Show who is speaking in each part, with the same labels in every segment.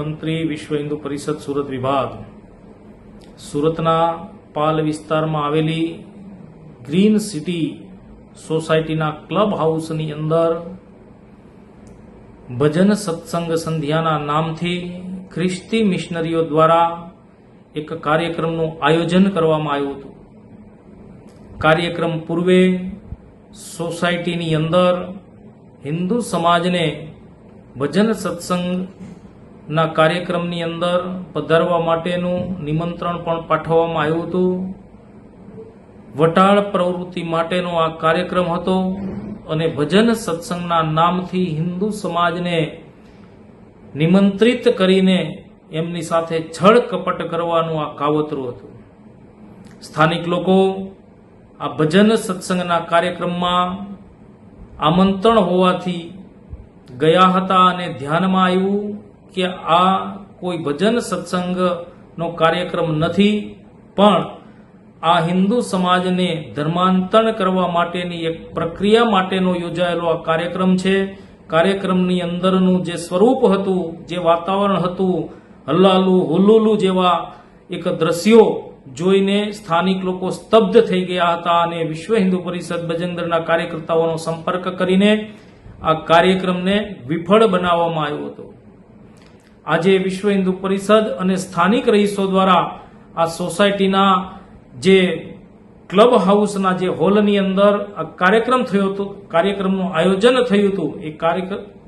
Speaker 1: મંત્રી વિશ્વ હિન્દુ પરિષદ સુરત વિભાગ સુરતના પાલ વિસ્તારમાં આવેલી ગ્રીન સિટી સોસાયટીના ક્લબ હાઉસની અંદર ભજન સત્સંગ સંધ્યાના નામથી ખ્રિસ્તી મિશનરીઓ દ્વારા એક કાર્યક્રમનું આયોજન કરવામાં આવ્યું હતું। કાર્યક્રમ પૂર્વે સોસાયટીની અંદર હિન્દુ સમાજને ભજન સત્સંગના કાર્યક્રમની અંદર પધારવા માટેનું નિમંત્રણ પણ પાઠવવામાં આવ્યું હતું। વટાળ પ્રવૃત્તિ માટેનો આ કાર્યક્રમ હતો અને ભજન સત્સંગના નામથી હિન્દુ સમાજને નિમંત્રિત કરીને એમની સાથે છળ કપટ કરવાનું આ કાવતરું હતું। સ્થાનિક લોકો આ ભજન સત્સંગના કાર્યક્રમમાં આમંત્રણ હોવાથી ગયા હતા અને ધ્યાનમાં આવ્યું કે આ કોઈ ભજન સત્સંગનો કાર્યક્રમ નથી, પણ આ હિન્દુ સમાજને ધર્માંતરણ કરવા માટેની એક પ્રક્રિયા માટેનો યોજાયેલો આ કાર્યક્રમ છે। કાર્યક્રમની અંદરનું જે સ્વરૂપ હતું, જે વાતાવરણ હતું, હલ્લાલું હુલ્લુલું જેવા એક દ્રશ્યો જોઈને સ્થાનિક લોકો સ્તબ્ધ થઈ ગયા હતા અને વિશ્વ હિન્દુ પરિષદ ભજનદળના કાર્યકર્તાઓનો સંપર્ક કરીને આ કાર્યક્રમને વિફળ બનાવવામાં આવ્યો હતો। આજે વિશ્વ હિન્દુ પરિષદ અને સ્થાનિક રહીશો દ્વારા આ સોસાયટીના જે ક્લબ હાઉસના જે હોલની અંદર આ કાર્યક્રમ થયો હતો, કાર્યક્રમનું આયોજન થયું હતું,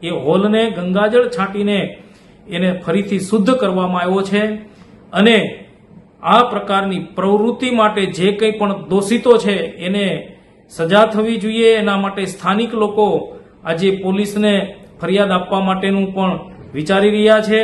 Speaker 1: એ હોલને ગંગાજળ છાંટીને એને ફરીથી શુદ્ધ કરવામાં આવ્યો છે અને આ પ્રકારની પ્રવૃત્તિ માટે જે કંઈ પણ દોષિતો છે એને સજા થવી જોઈએ। એના માટે સ્થાનિક લોકો આજે પોલીસને ફરિયાદ આપવા માટેનું પણ વિચારી રહ્યા છે।